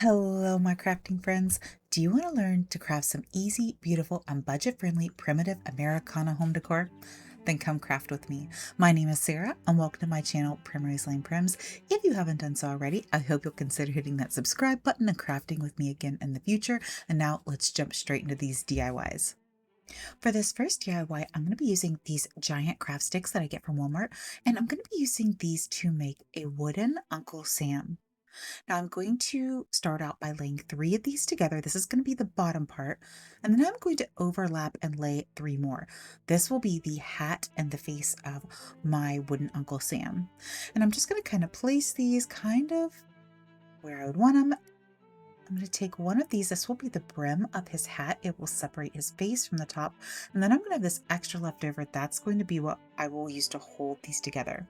Hello, my crafting friends. Do you want to learn to craft some easy, beautiful, and budget-friendly primitive Americana home decor? Then come craft with me. My name is Sarah, and welcome to my channel, Primroselaneprims. If you haven't done so already, I hope you'll consider hitting that subscribe button and crafting with me again in the future. And now let's jump straight into these DIYs. For this first DIY, I'm going to be using these giant craft sticks that I get from Walmart, and I'm going to be using these to make a wooden Uncle Sam. Now I'm going to start out by laying 3 of these together. This is going to be the bottom part, and then I'm going to overlap and lay 3 more. This will be the hat and the face of my wooden Uncle Sam. And I'm just going to kind of place these kind of where I would want them. I'm going to take one of these. This will be the brim of his hat. It will separate his face from the top. And then I'm going to have this extra left over. That's going to be what I will use to hold these together.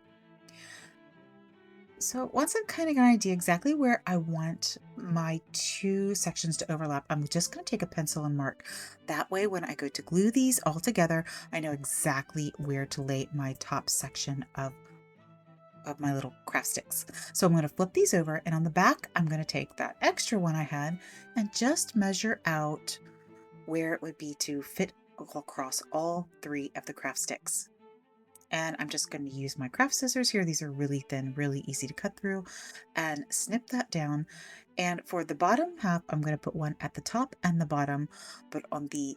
So once I've kind of got an idea exactly where I want my 2 sections to overlap, I'm just going to take a pencil and mark. That way, when I go to glue these all together, I know exactly where to lay my top section of my little craft sticks. So I'm going to flip these over, and on the back, I'm going to take that extra one I had and just measure out where it would be to fit across all 3 of the craft sticks. And I'm just going to use my craft scissors here. These are really thin, really easy to cut through, and snip that down. And for the bottom half, I'm going to put one at the top and the bottom, but on the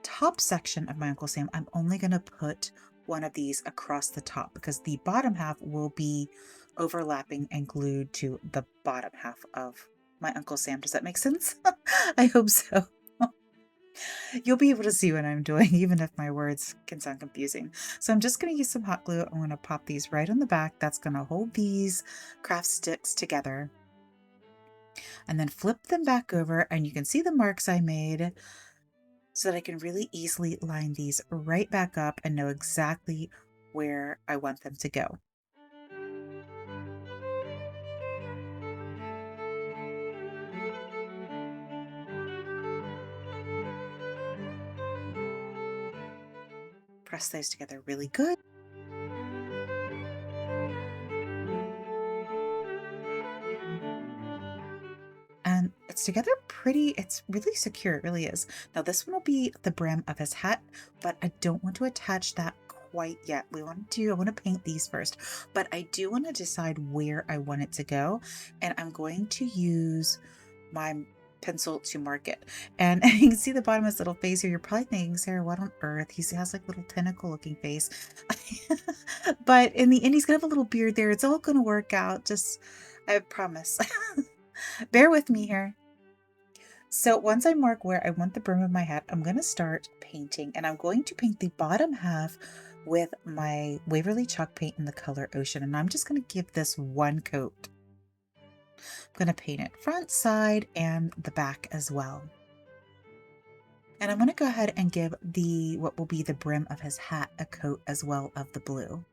top section of my Uncle Sam, I'm only going to put one of these across the top because the bottom half will be overlapping and glued to the bottom half of my Uncle Sam. Does that make sense? I hope so. You'll be able to see what I'm doing, even if my words can sound confusing. So I'm just going to use some hot glue. I'm going to pop these right on the back. That's going to hold these craft sticks together. And then flip them back over, and you can see the marks I made so that I can really easily line these right back up and know exactly where I want them to go. Press those together really good. And it's together it's really secure, it really is. Now this one will be the brim of his hat, but I don't want to attach that quite yet. I want to paint these first, but I do want to decide where I want it to go. And I'm going to use my pencil to mark it. And you can see the bottom of his little face here. You're probably thinking, Sarah, what on earth? He has like little tentacle looking face. But in the end, he's gonna have a little beard there. It's all gonna work out. Just, I promise. Bear with me here. So once I mark where I want the brim of my hat, I'm going to start painting, and I'm going to paint the bottom half with my Waverly chalk paint in the color Ocean, and I'm just going to give this one coat. I'm going to paint it front, side, and the back as well. And I'm going to go ahead and give what will be the brim of his hat a coat as well of the blue.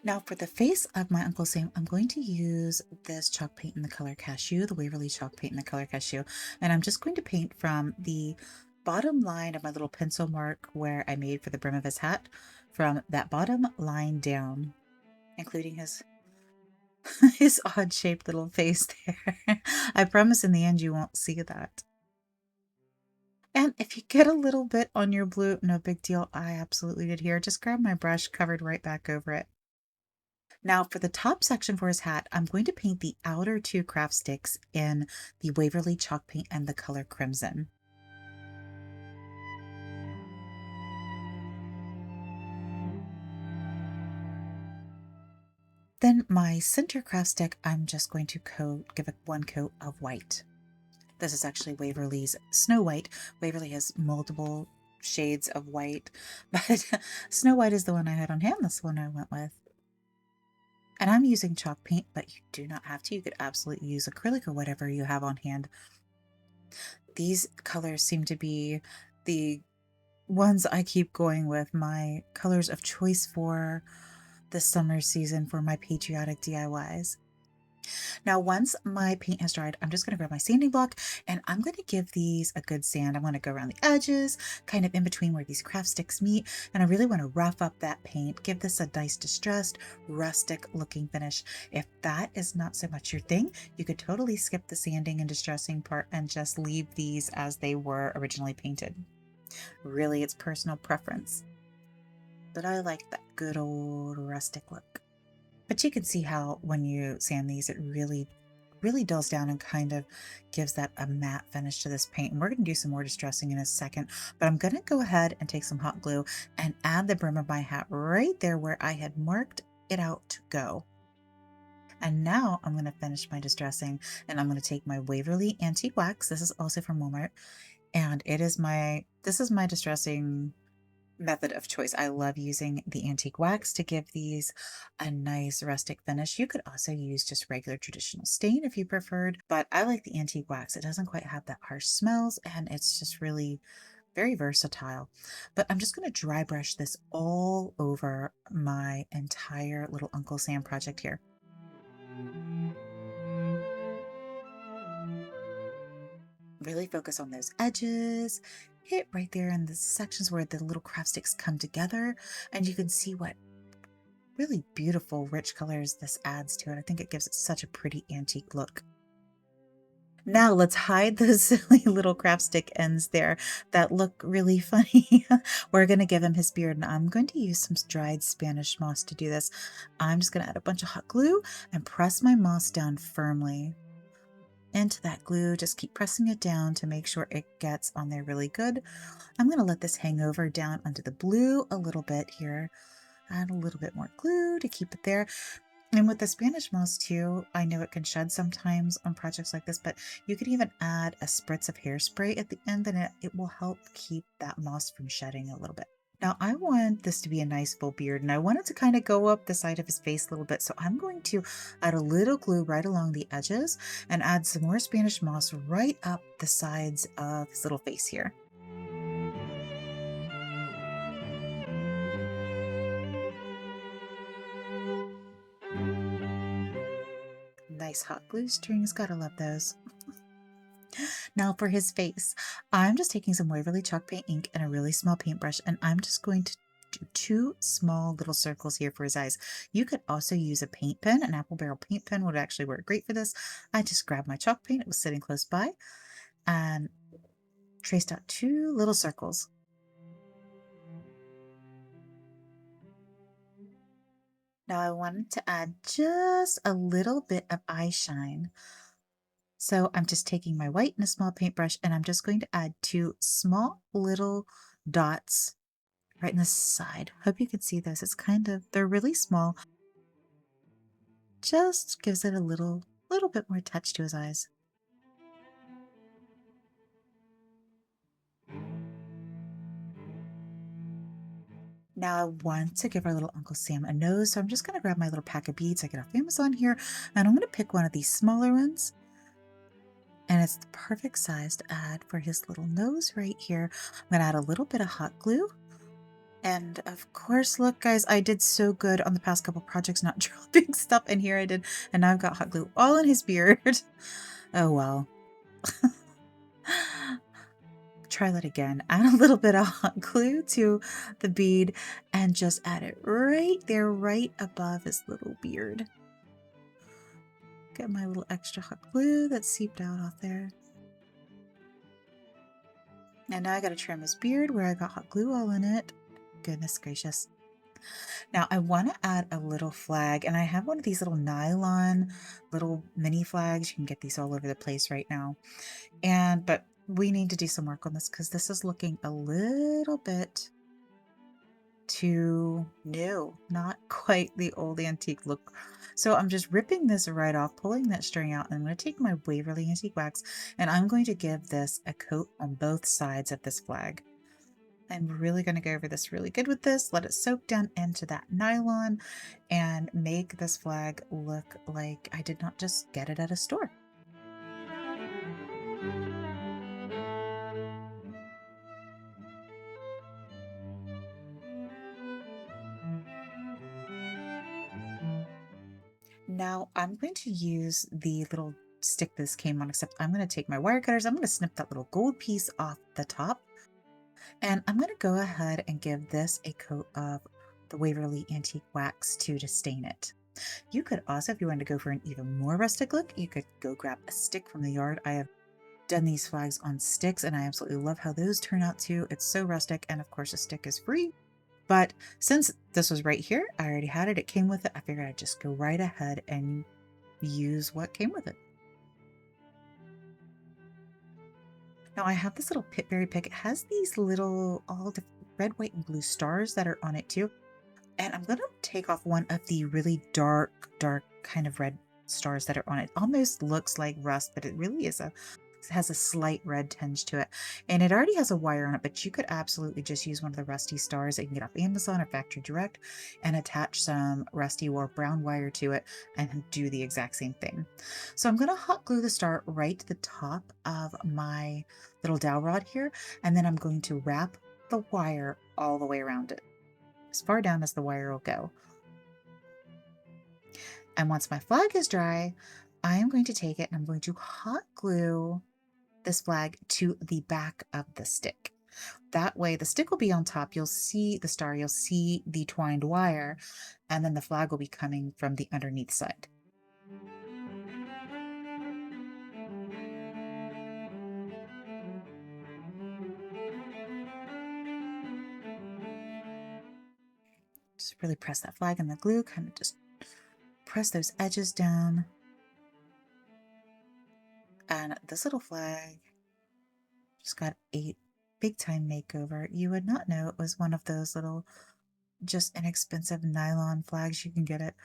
Now for the face of my Uncle Sam, I'm going to use this chalk paint in the color Cashew, the Waverly chalk paint in the color Cashew, and I'm just going to paint from the bottom line of my little pencil mark where I made for the brim of his hat, from that bottom line down, including his his odd-shaped little face there. I promise in the end you won't see that. And if you get a little bit on your blue, no big deal. I absolutely did here. Just grab my brush, covered right back over it. Now for the top section for his hat, I'm going to paint the outer 2 craft sticks in the Waverly chalk paint and the color Crimson. Then my center craft stick, I'm just going to give it one coat of white. This is actually Waverly's Snow White. Waverly has multiple shades of white, but Snow White is the one I had on hand. That's the one I went with. And I'm using chalk paint, but you do not have to. You could absolutely use acrylic or whatever you have on hand. These colors seem to be the ones I keep going with, my colors of choice for the summer season for my Patriotic DIYs. Now, once my paint has dried, I'm just going to grab my sanding block and I'm going to give these a good sand. I want to go around the edges, kind of in between where these craft sticks meet. And I really want to rough up that paint, give this a nice distressed, rustic looking finish. If that is not so much your thing, you could totally skip the sanding and distressing part and just leave these as they were originally painted. Really, it's personal preference. But I like that good old rustic look. But you can see how when you sand these, it really dulls down and kind of gives that a matte finish to this paint. And we're going to do some more distressing in a second, but I'm going to go ahead and take some hot glue and add the brim of my hat right there where I had marked it out to go. And now I'm going to finish my distressing, and I'm going to take my Waverly Antique Wax. This is also from Walmart, and this is my distressing method of choice. I love using the antique wax to give these a nice rustic finish. You could also use just regular traditional stain if you preferred, but I like the antique wax. It doesn't quite have that harsh smells, and it's just really very versatile. But I'm just going to dry brush this all over my entire little Uncle Sam project here. Really focus on those edges, hit right there in the sections where the little craft sticks come together, and you can see what really beautiful rich colors this adds to it. I think it gives it such a pretty antique look. Now let's hide those silly little craft stick ends there that look really funny. We're going to give him his beard, and I'm going to use some dried Spanish moss to do this. I'm just going to add a bunch of hot glue and press my moss down firmly into that glue. Just keep pressing it down to make sure it gets on there really good. I'm going to let this hang over down onto the blue a little bit here. Add a little bit more glue to keep it there. And with the Spanish moss too, I know it can shed sometimes on projects like this, but you could even add a spritz of hairspray at the end, and it will help keep that moss from shedding a little bit. Now I want this to be a nice full beard, and I want it to kind of go up the side of his face a little bit. So I'm going to add a little glue right along the edges and add some more Spanish moss right up the sides of his little face here. Nice hot glue strings, gotta love those. Now for his face, I'm just taking some Waverly chalk paint ink and a really small paintbrush, and I'm just going to do two small little circles here for his eyes. You could also use a paint pen. An apple barrel paint pen would actually work great for this. I just grabbed my chalk paint, it was sitting close by, and traced out two little circles. Now I wanted to add just a little bit of eye shine. So I'm just taking my white and a small paintbrush, and I'm just going to add two small little dots right in the side. Hope you can see those. They're really small. Just gives it a little bit more touch to his eyes. Now I want to give our little Uncle Sam a nose, so I'm just going to grab my little pack of beads I get off Amazon here, and I'm going to pick one of these smaller ones. And it's the perfect size to add for his little nose right here. I'm going to add a little bit of hot glue. And of course, look guys, I did so good on the past couple projects not dropping stuff, and here I did, and now I've got hot glue all in his beard. Oh well. Try that again. Add a little bit of hot glue to the bead and just add it right there, right above his little beard. Get my little extra hot glue that seeped out off there. And now I gotta trim his beard where I got hot glue all in it. Goodness gracious. Now I want to add a little flag, and I have one of these little nylon little mini flags. You can get these all over the place right now. But we need to do some work on this because this is looking a little bit too new, not quite the old antique look. So I'm just ripping this right off, pulling that string out, and I'm going to take my Waverly Antique Wax, and I'm going to give this a coat on both sides of this flag. I'm really going to go over this really good with this, let it soak down into that nylon, and make this flag look like I did not just get it at a store. Now I'm going to use the little stick this came on, except I'm going to take my wire cutters. I'm going to snip that little gold piece off the top. And I'm going to go ahead and give this a coat of the Waverly Antique Wax to stain it. You could also, if you wanted to go for an even more rustic look, you could go grab a stick from the yard. I have done these flags on sticks and I absolutely love how those turn out too. It's so rustic, and of course a stick is free. But since this was right here, I already had it, it came with it, I figured I'd just go right ahead and use what came with it. Now I have this little pitberry pick. It has these little all the red, white, and blue stars that are on it too. And I'm gonna take off one of the really dark, dark kind of red stars that are on it. Almost looks like rust, but it really is it has a slight red tinge to it. And it already has a wire on it, but you could absolutely just use one of the rusty stars that you can get off Amazon or Factory Direct and attach some rusty or brown wire to it and do the exact same thing. So I'm gonna hot glue the star right to the top of my little dowel rod here, and then I'm going to wrap the wire all the way around it, as far down as the wire will go. And once my flag is dry, I am going to take it and I'm going to hot glue this flag to the back of the stick. That way the stick will be on top, you'll see the star, you'll see the twined wire, and then the flag will be coming from the underneath side. Just really press that flag in the glue, kind of just press those edges down. And this little flag just got a big time makeover. You would not know it was one of those little just inexpensive nylon flags you can get at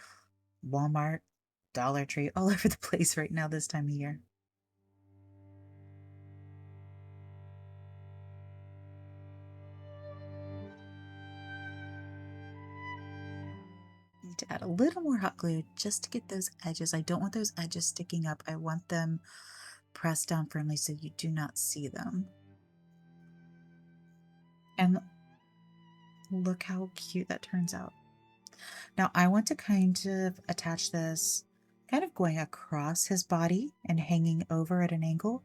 Walmart, Dollar Tree, all over the place right now this time of year. Need to add a little more hot glue just to get those edges. I don't want those edges sticking up. I want them pressed down firmly so you do not see them. And look how cute that turns out. Now I want to kind of attach this kind of going across his body and hanging over at an angle.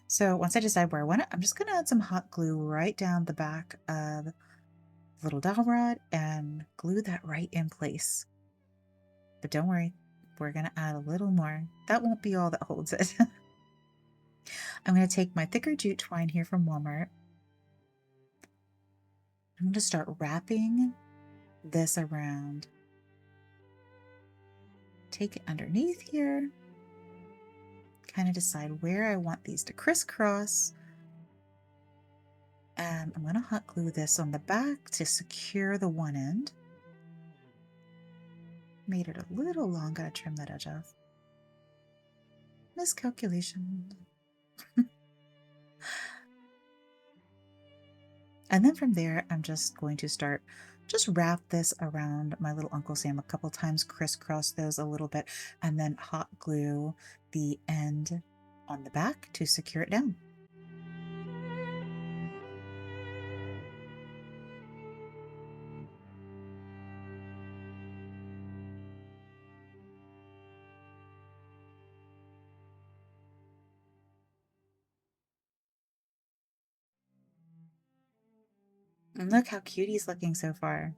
So once I decide where I want it, I'm just going to add some hot glue right down the back of the little dowel rod and glue that right in place. But don't worry, we're going to add a little more. That won't be all that holds it. I'm going to take my thicker jute twine here from Walmart. I'm going to start wrapping this around. Take it underneath here. Kind of decide where I want these to crisscross. And I'm going to hot glue this on the back to secure the one end. Made it a little long, gotta trim that edge off. Miscalculation. And then from there, I'm just going to start, just wrap this around my little Uncle Sam a couple times, crisscross those a little bit, and then hot glue the end on the back to secure it down. And look how cute he's looking so far.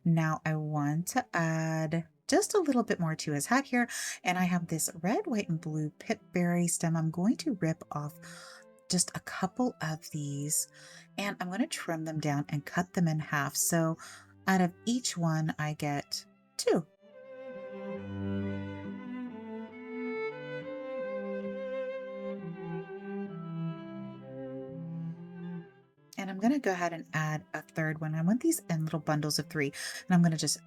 Now I want to add just a little bit more to his hat here, and I have this red, white, and blue pipberry stem. I'm going to rip off just a couple of these, and I'm going to trim them down and cut them in half. So out of each one, I get 2. And I'm going to go ahead and add a third one. I want these in little bundles of 3, and I'm going to just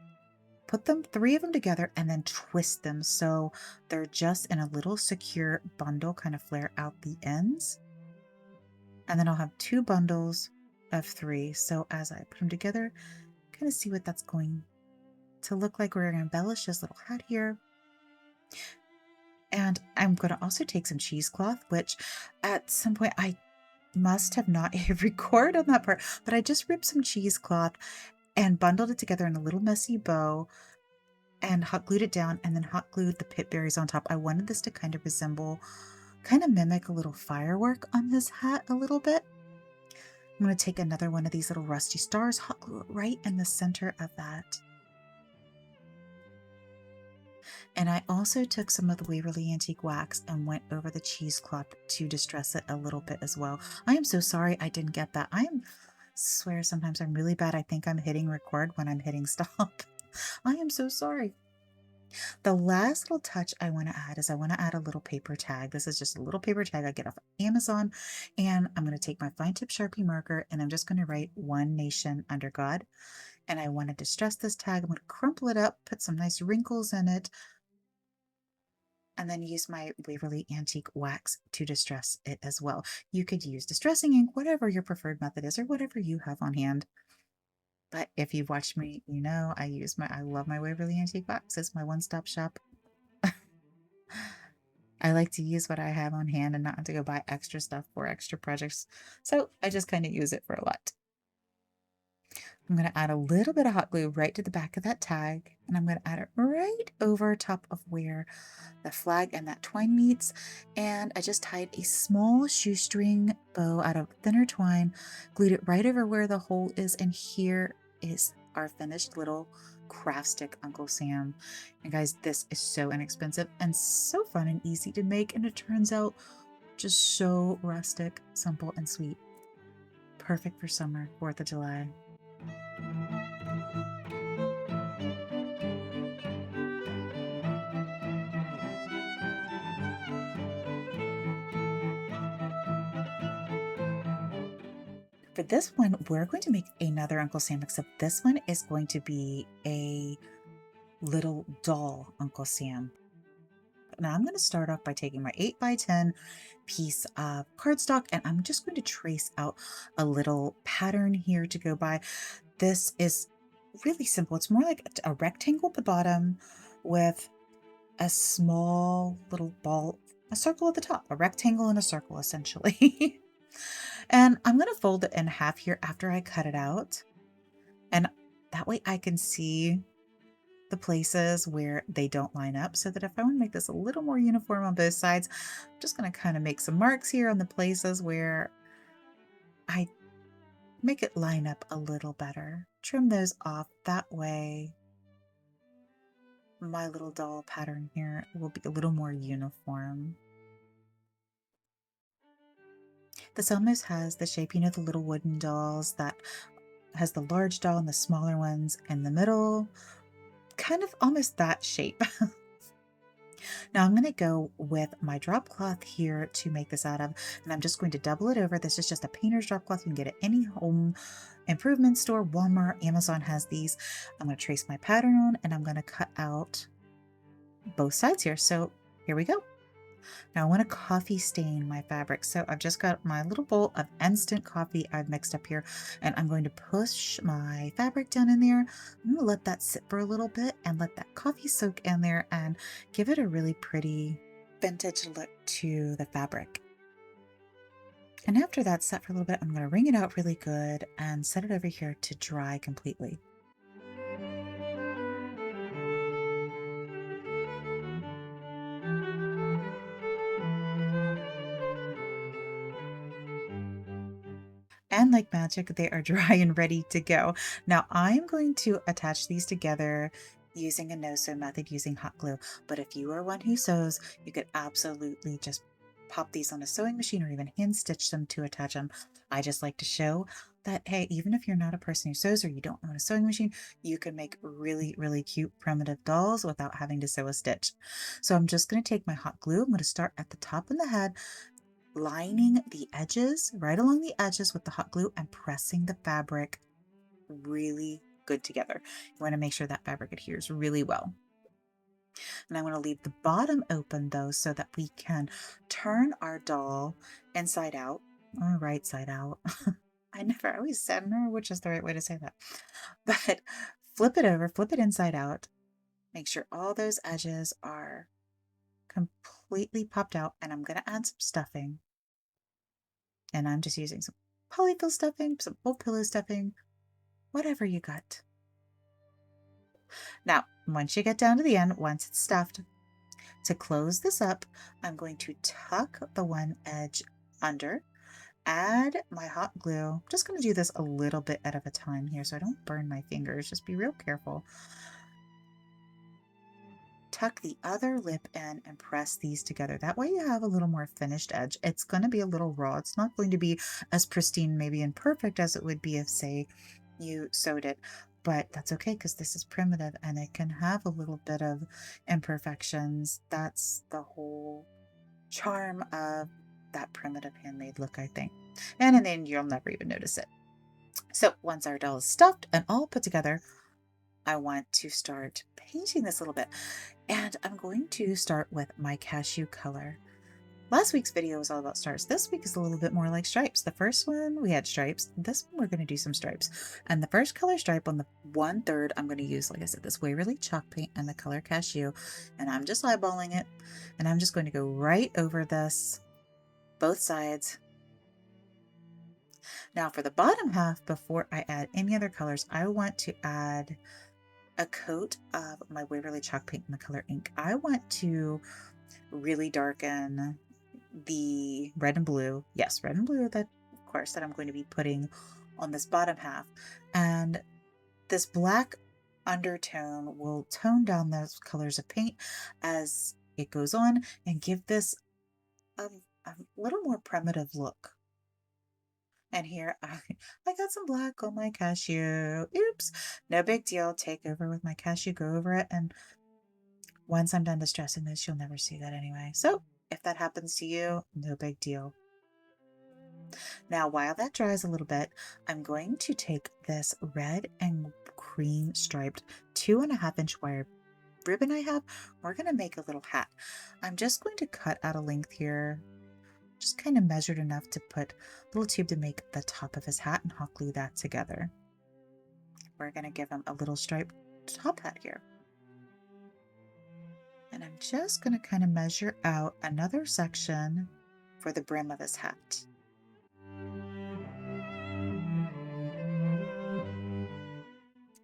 put 3 of them together and then twist them so they're just in a little secure bundle, kind of flare out the ends. And then I'll have 2 bundles of 3. So as I put them together, kind of see what that's going to look like. We're going to embellish this little hat here. And I'm going to also take some cheesecloth, which at some point I must have not hit record on that part, but I just ripped some cheesecloth and bundled it together in a little messy bow and hot glued it down and then hot glued the pip berries on top. I wanted this to kind of resemble, kind of mimic a little firework on this hat a little bit. I'm going to take another one of these little rusty stars, hot glue it right in the center of that. And I also took some of the Waverly Antique Wax and went over the cheesecloth to distress it a little bit as well. I am so sorry I didn't get that. Swear sometimes I'm really bad. I think I'm hitting record when I'm hitting stop. I am so sorry. The last little touch I want to add is I want to add a little paper tag. This is just a little paper tag I get off Amazon, and I'm going to take my fine tip Sharpie marker and I'm just going to write One Nation Under God. And I want to distress this tag. I'm going to crumple it up, put some nice wrinkles in it, and then use my Waverly Antique Wax to distress it as well. You could use distressing ink, whatever your preferred method is, or whatever you have on hand. But if you've watched me, you know I love my Waverly Antique Wax. It's my one-stop shop. I like to use what I have on hand and not have to go buy extra stuff for extra projects. So I just kind of use it for a lot. I'm going to add a little bit of hot glue right to the back of that tag, and I'm going to add it right over top of where the flag and that twine meets. And I just tied a small shoestring bow out of thinner twine, glued it right over where the hole is, and here is our finished little craft stick Uncle Sam. And guys, this is so inexpensive and so fun and easy to make, and it turns out just so rustic, simple, and sweet. Perfect for summer, 4th of July. For this one, we're going to make another Uncle Sam, except this one is going to be a little doll Uncle Sam. Now I'm going to start off by taking my 8x10 piece of cardstock, and I'm just going to trace out a little pattern here to go by. This is really simple. It's more like a rectangle at the bottom with a small little ball, a circle at the top, a rectangle and a circle essentially. And I'm going to fold it in half here after I cut it out. And that way I can see the places where they don't line up, so that if I want to make this a little more uniform on both sides, I'm just going to kind of make some marks here on the places where I make it line up a little better. Trim those off. That way my little doll pattern here will be a little more uniform. This almost has the shape, you know, the little wooden dolls that has the large doll and the smaller ones in the middle. Kind of almost that shape. Now I'm going to go with my drop cloth here to make this out of, and I'm just going to double it over. This is just a painter's drop cloth. You can get it any home improvement store, Walmart, Amazon has these. I'm going to trace my pattern on, and I'm going to cut out both sides here. So here we go. Now I want to coffee stain my fabric. So I've just got my little bowl of instant coffee I've mixed up here, and I'm going to push my fabric down in there. I'm going to let that sit for a little bit and let that coffee soak in there and give it a really pretty vintage look to the fabric. And after that's set for a little bit, I'm going to wring it out really good and set it over here to dry completely. And like magic, they are dry and ready to go. Now I'm going to attach these together using a no-sew method using hot glue. But if you are one who sews, you could absolutely just pop these on a sewing machine or even hand stitch them to attach them. I just like to show that, hey, even if you're not a person who sews or you don't own a sewing machine, you can make really, really cute primitive dolls without having to sew a stitch. So I'm just going to take my hot glue. I'm going to start at the top and the head, lining the edges, right along the edges with the hot glue, and pressing the fabric really good together. You want to make sure that fabric adheres really well. And I'm going to leave the bottom open though, so that we can turn our doll inside out or right side out. I always said, I don't know which is the right way to say that, but flip it over, flip it inside out. Make sure all those edges are completely popped out, and I'm going to add some stuffing. And I'm just using some polyfill stuffing, some old pillow stuffing, whatever you got. Now, once you get down to the end, once it's stuffed, to close this up, I'm going to tuck the one edge under, add my hot glue. I'm just going to do this a little bit at a time here so I don't burn my fingers. Just be real careful. Tuck the other lip in and press these together. That way you have a little more finished edge. It's going to be a little raw. It's not going to be as pristine, maybe and perfect as it would be if, say, you sewed it. But that's okay because this is primitive and it can have a little bit of imperfections. That's the whole charm of that primitive handmade look, I think. And in the end, you'll never even notice it. So once our doll is stuffed and all put together, I want to start painting this a little bit. And I'm going to start with my cashew color. Last week's video was all about stars. This week is a little bit more like stripes. The first one we had stripes. This one we're going to do some stripes. And the first color stripe on the 1/3, I'm going to use, like I said, this Waverly chalk paint and the color cashew. And I'm just eyeballing it. And I'm just going to go right over this, both sides. Now for the bottom half, before I add any other colors, I want to add a coat of my Waverly chalk paint in the color ink. I want to really darken the red and blue. Yes, red and blue, that of course, that I'm going to be putting on this bottom half. And this black undertone will tone down those colors of paint as it goes on and give this a little more primitive look. And here I got some black on my cashew. Oops, no big deal. Take over with my cashew, go over it. And once I'm done distressing this, you'll never see that anyway. So if that happens to you, no big deal. Now, while that dries a little bit, I'm going to take this red and cream striped 2.5-inch wire ribbon I have. We're going to make a little hat. I'm just going to cut out a length here, just kind of measured enough to put a little tube to make the top of his hat and hot glue that together. We're going to give him a little striped top hat here. And I'm just going to kind of measure out another section for the brim of his hat.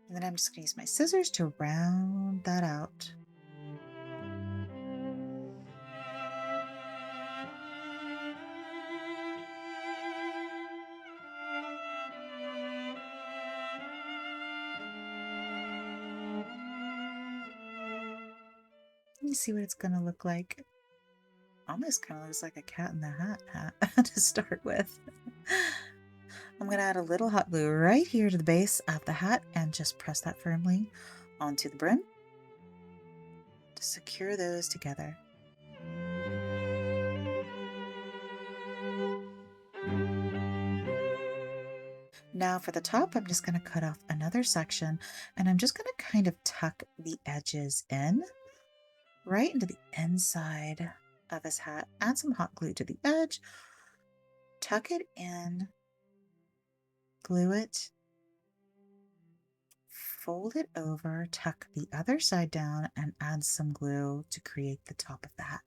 And then I'm just going to use my scissors to round that out. Let me see what it's going to look like. Almost kind of looks like a cat in the hat to start with. I'm going to add a little hot glue right here to the base of the hat and just press that firmly onto the brim to secure those together. Now for the top, I'm just going to cut off another section and I'm just going to kind of tuck the edges in right into the inside of his hat. Add some hot glue to the edge, tuck it in, glue it, fold it over, tuck the other side down, and add some glue to create the top of the hat.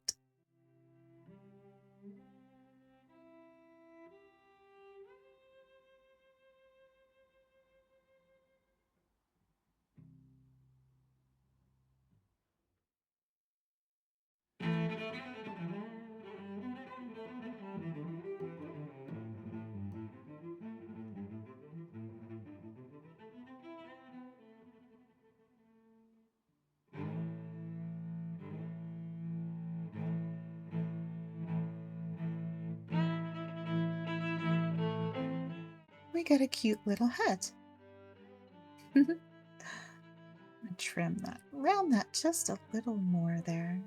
We got a cute little hat. Trim that, round that just a little more there.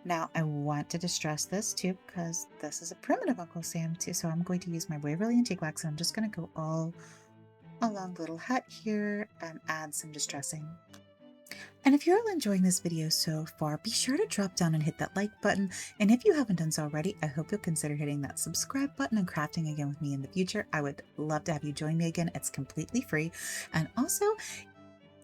Now I want to distress this too because this is a primitive Uncle Sam too, so I'm going to use my Waverly Antique Wax and I'm just going to go all along the little hat here and add some distressing. And if you're all enjoying this video so far, be sure to drop down and hit that like button. And if you haven't done so already, I hope you'll consider hitting that subscribe button and crafting again with me in the future. I would love to have you join me again. It's completely free. And also,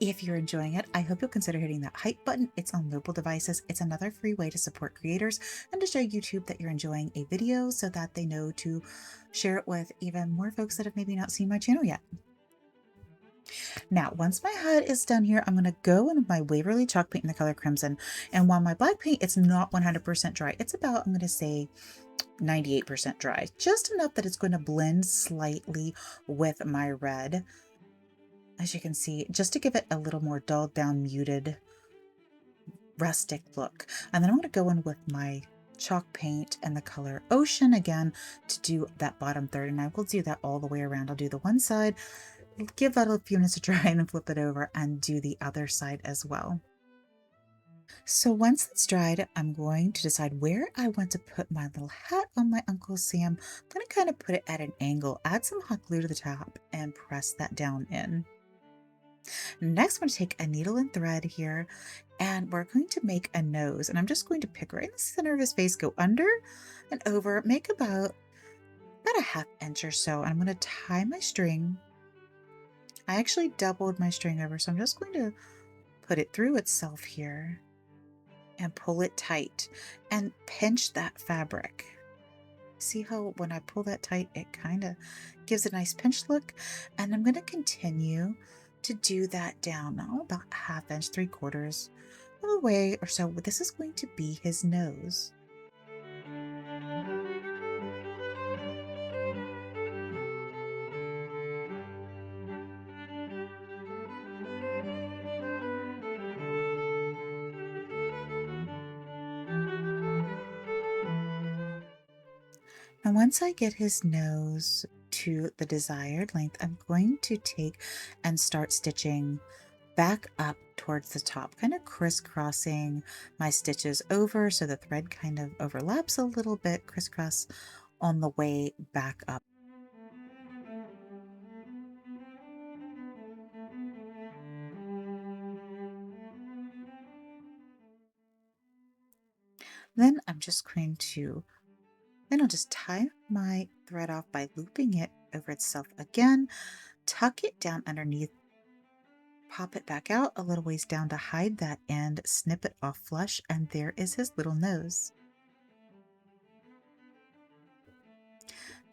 if you're enjoying it, I hope you'll consider hitting that hype button. It's on mobile devices. It's another free way to support creators and to show YouTube that you're enjoying a video so that they know to share it with even more folks that have maybe not seen my channel yet. Now, once my head is done here, I'm going to go in with my Waverly chalk paint in the color Crimson. And while my black paint, it's not 100% dry. It's about, I'm going to say, 98% dry. Just enough that it's going to blend slightly with my red. As you can see, just to give it a little more dulled down, muted, rustic look. And then I'm going to go in with my chalk paint and the color Ocean again to do that bottom third. And I will do that all the way around. I'll do the one side, give that a few minutes to dry, and then flip it over and do the other side as well. So once it's dried, I'm going to decide where I want to put my little hat on my Uncle Sam. I'm going to kind of put it at an angle, add some hot glue to the top, and press that down in. Next, I'm going to take a needle and thread here, and we're going to make a nose. And I'm just going to pick right in the center of his face, go under and over, make about a ½ inch or so. And I'm going to tie my string. I actually doubled my string over, so I'm just going to put it through itself here and pull it tight and pinch that fabric. See how when I pull that tight, it kind of gives a nice pinch look. And I'm going to continue to do that down now about ½ inch, 3/4 of the way or so. This is going to be his nose. And once I get his nose to the desired length, I'm going to take and start stitching back up towards the top, kind of crisscrossing my stitches over so the thread kind of overlaps a little bit, crisscross on the way back up. Then I'm just going to, then I'll just tie my thread off by looping it over itself again, tuck it down underneath, pop it back out a little ways down to hide that end, snip it off flush, and there is his little nose.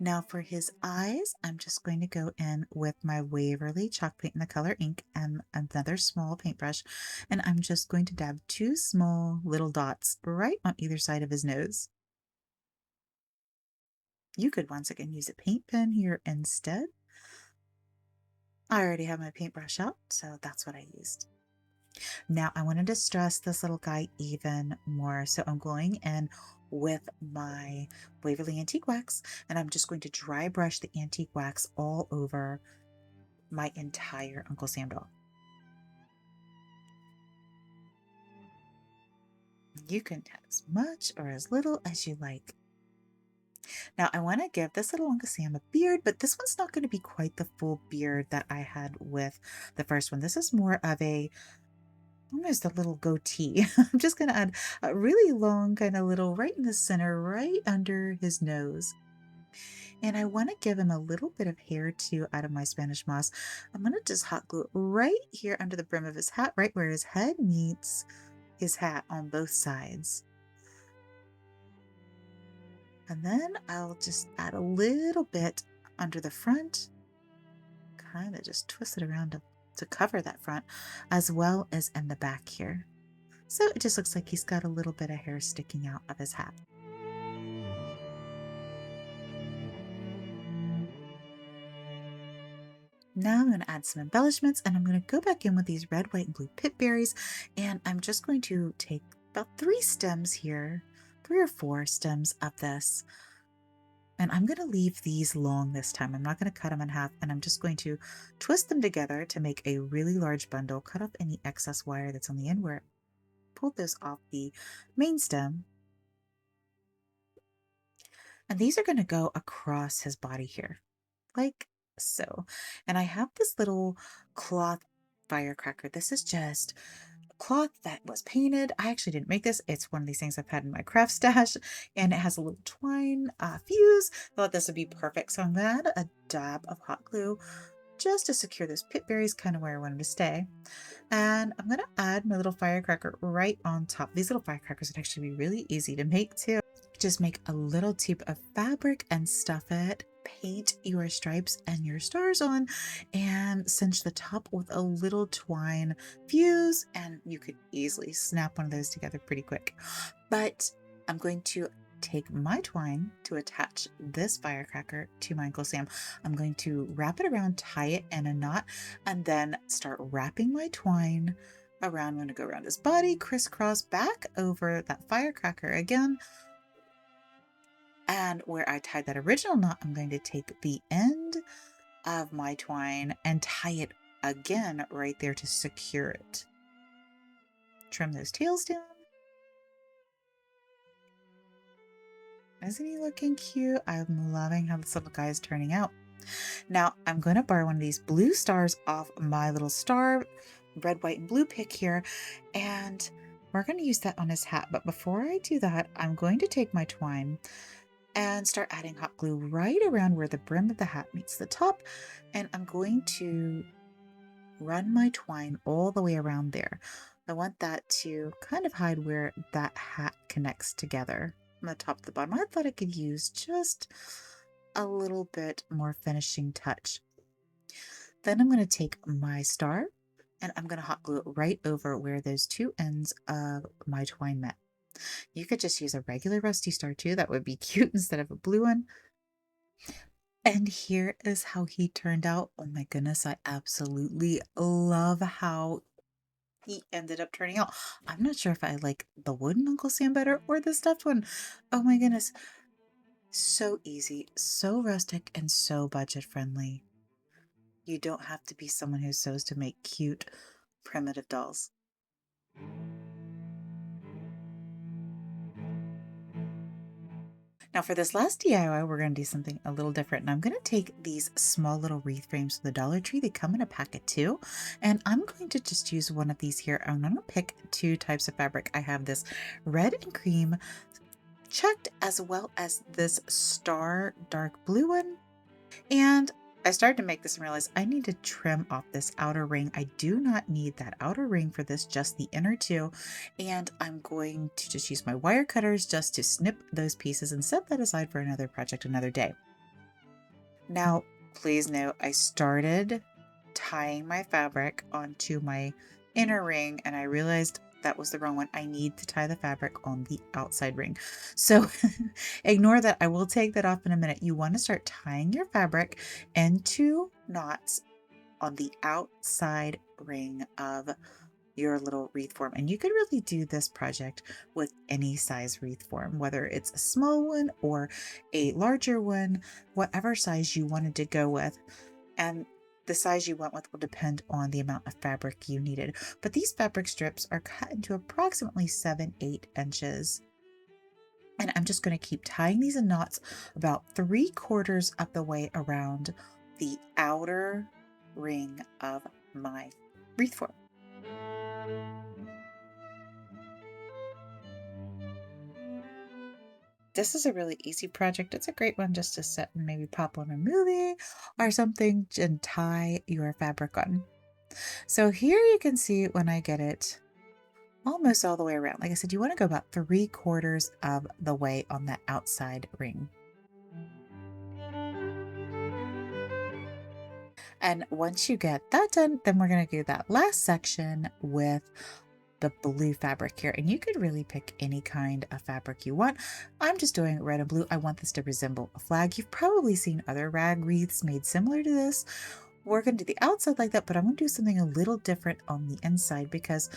Now for his eyes, I'm just going to go in with my Waverly chalk paint in the color ink and another small paintbrush, and I'm just going to dab 2 small little dots right on either side of his nose. You could once again use a paint pen here instead. I already have my paintbrush out, so that's what I used. Now I wanted to stress this little guy even more, so I'm going in with my Waverly Antique Wax, and I'm just going to dry brush the antique wax all over my entire Uncle Sam doll. You can add as much or as little as you like. Now I want to give this little Uncle Sam a beard, but this one's not going to be quite the full beard that I had with the first one. This is more of a almost a little goatee. I'm just going to add a really long kind of little right in the center, right under his nose. And I want to give him a little bit of hair too out of my Spanish moss. I'm going to just hot glue it right here under the brim of his hat, right where his head meets his hat on both sides. And then I'll just add a little bit under the front, kind of just twist it around to cover that front, as well as in the back here. So it just looks like he's got a little bit of hair sticking out of his hat. Now I'm going to add some embellishments, and I'm going to go back in with these red, white, and blue pip berries, and I'm just going to take about 3 stems here, 3 or 4 stems of this, and I'm going to leave these long this time. I'm not going to cut them in half, and I'm just going to twist them together to make a really large bundle, cut off any excess wire that's on the end where I pulled this off the main stem. And these are going to go across his body here, like so. And I have this little cloth firecracker. This is just cloth that was painted. I actually didn't make this. It's one of these things I've had in my craft stash, and it has a little twine fuse. Thought this would be perfect. So I'm going to add a dab of hot glue just to secure those pip berries kind of where I want them to stay. And I'm going to add my little firecracker right on top. These little firecrackers would actually be really easy to make too. Just make a little tube of fabric and stuff it paint your stripes and your stars on and cinch the top with a little twine fuse, and you could easily snap one of those together pretty quick. But I'm going to take my twine to attach this firecracker to my Uncle Sam. I'm going to wrap it around, tie it in a knot, and then start wrapping my twine around. I'm going to go around his body, crisscross back over that firecracker again. And where I tied that original knot, I'm going to take the end of my twine and tie it again right there to secure it. Trim those tails down. Isn't he looking cute? I'm loving how this little guy is turning out. Now I'm going to borrow one of these blue stars off my little star, red, white, and blue pick here, and we're going to use that on his hat. But before I do that, I'm going to take my twine and start adding hot glue right around where the brim of the hat meets the top. And I'm going to run my twine all the way around there. I want that to kind of hide where that hat connects together from the top to the bottom. I thought I could use just a little bit more finishing touch. Then I'm going to take my star and I'm going to hot glue it right over where those two ends of my twine met. You could just use a regular rusty star too. That would be cute instead of a blue one. And here is how he turned out. Oh my goodness, I absolutely love how he ended up turning out. I'm not sure if I like the wooden Uncle Sam better or the stuffed one. Oh my goodness. So easy, so rustic, and so budget friendly. You don't have to be someone who sews to make cute, primitive dolls. Now for this last DIY, we're going to do something a little different. And I'm going to take these small little wreath frames from the Dollar Tree. They come in a packet too. And I'm going to just use one of these here. I'm going to pick two types of fabric. I have this red and cream checked, as well as this star dark blue one. And I started to make this and realized I need to trim off this outer ring. I do not need that outer ring for this, just the inner two. And I'm going to just use my wire cutters just to snip those pieces and set that aside for another project another day. Now, please note, I started tying my fabric onto my inner ring and I realized that was the wrong one. I need to tie the fabric on the outside ring. So ignore that. I will take that off in a minute. You want to start tying your fabric into knots on the outside ring of your little wreath form. And you could really do this project with any size wreath form, whether it's a small one or a larger one, whatever size you wanted to go with. And the size you went with will depend on the amount of fabric you needed. But these fabric strips are cut into approximately 7-8 inches. And I'm just going to keep tying these in knots about 3/4 of the way around the outer ring of my wreath form. This is a really easy project. It's a great one just to sit and maybe pop on a movie or something and tie your fabric on. So here you can see when I get it almost all the way around. Like I said, you want to go about 3/4 of the way on that outside ring. And once you get that done, then we're going to do that last section with the blue fabric here. And you could really pick any kind of fabric you want. I'm just doing red and blue. I want this to resemble a flag. You've probably seen other rag wreaths made similar to this. We're going to do the outside like that, but I'm going to do something a little different on the inside because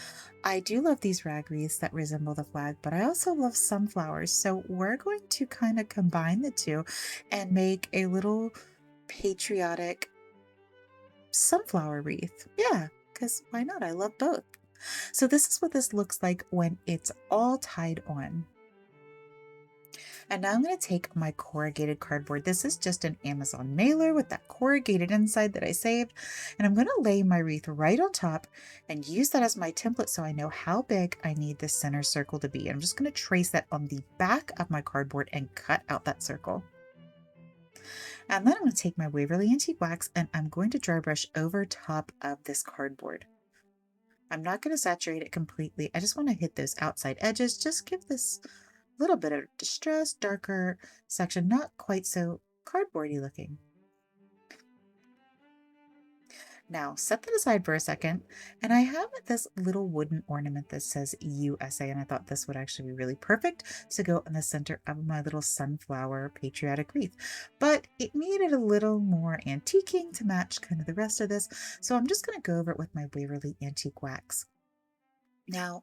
I do love these rag wreaths that resemble the flag, but I also love sunflowers. So we're going to kind of combine the two and make a little patriotic sunflower wreath. Yeah, because why not? I love both. So this is what this looks like when it's all tied on. And now I'm going to take my corrugated cardboard. This is just an Amazon mailer with that corrugated inside that I saved. And I'm going to lay my wreath right on top and use that as my template so I know how big I need the center circle to be. I'm just going to trace that on the back of my cardboard and cut out that circle. And then I'm going to take my Waverly Antique Wax and I'm going to dry brush over top of this cardboard. I'm not going to saturate it completely. I just want to hit those outside edges. Just give this little bit of distressed, darker section, not quite so cardboardy looking. Now set that aside for a second, and I have this little wooden ornament that says USA, and I thought this would actually be really perfect to go in the center of my little sunflower patriotic wreath. But it needed a little more antiquing to match kind of the rest of this, so I'm just going to go over it with my Waverly Antique Wax. Now,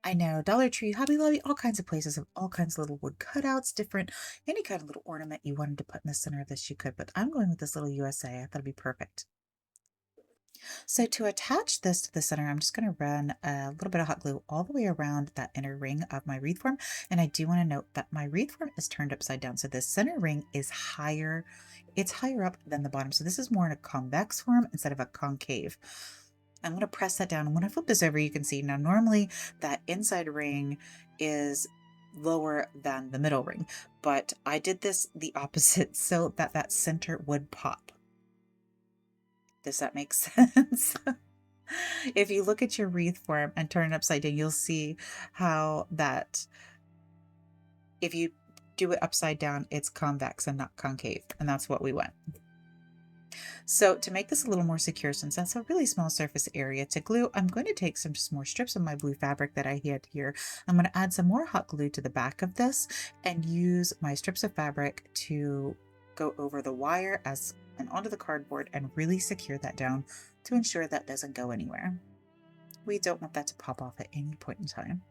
I know Dollar Tree, Hobby Lobby, all kinds of places have all kinds of little wood cutouts, different, any kind of little ornament you wanted to put in the center of this, you could, but I'm going with this little USA. I thought it'd be perfect. So to attach this to the center, I'm just going to run a little bit of hot glue all the way around that inner ring of my wreath form. And I do want to note that my wreath form is turned upside down. So this center ring is higher, it's higher up than the bottom. So this is more in a convex form instead of a concave. I'm going to press that down. And when I flip this over, you can see now normally that inside ring is lower than the middle ring, but I did this the opposite so that that center would pop. Does that make sense? If you look at your wreath form and turn it upside down, you'll see how that if you do it upside down, it's convex and not concave. And that's what we want. So to make this a little more secure, since that's a really small surface area to glue, I'm going to take some just more strips of my blue fabric that I had here. I'm going to add some more hot glue to the back of this and use my strips of fabric to go over the wire and onto the cardboard and really secure that down to ensure that doesn't go anywhere. We don't want that to pop off at any point in time.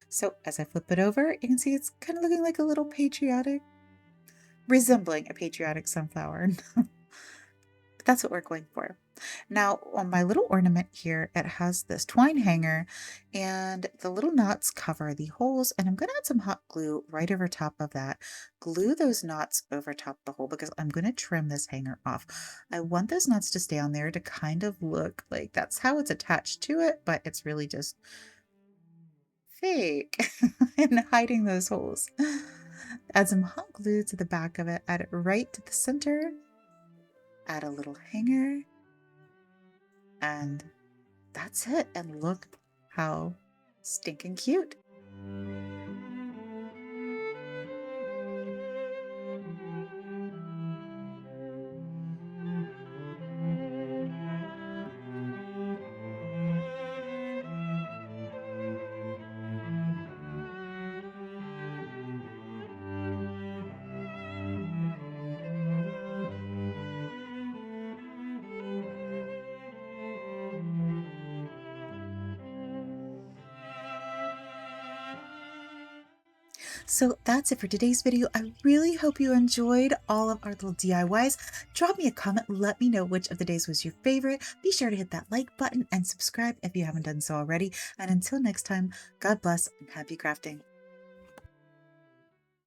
So as I flip it over, you can see it's kind of looking like a little patriotic, resembling a patriotic sunflower. But that's what we're going for. Now on my little ornament here, it has this twine hanger and the little knots cover the holes, and I'm going to add some hot glue right over top of that. Glue those knots over top the hole because I'm going to trim this hanger off. I want those knots to stay on there to kind of look like that's how it's attached to it, but it's really just fake and hiding those holes. Add some hot glue to the back of it, add it right to the center, add a little hanger, and that's it. And look how stinking cute. So that's it for today's video. I really hope you enjoyed all of our little DIYs. Drop me a comment, let me know which of the days was your favorite. Be sure to hit that like button and subscribe if you haven't done so already. And until next time, God bless and happy crafting.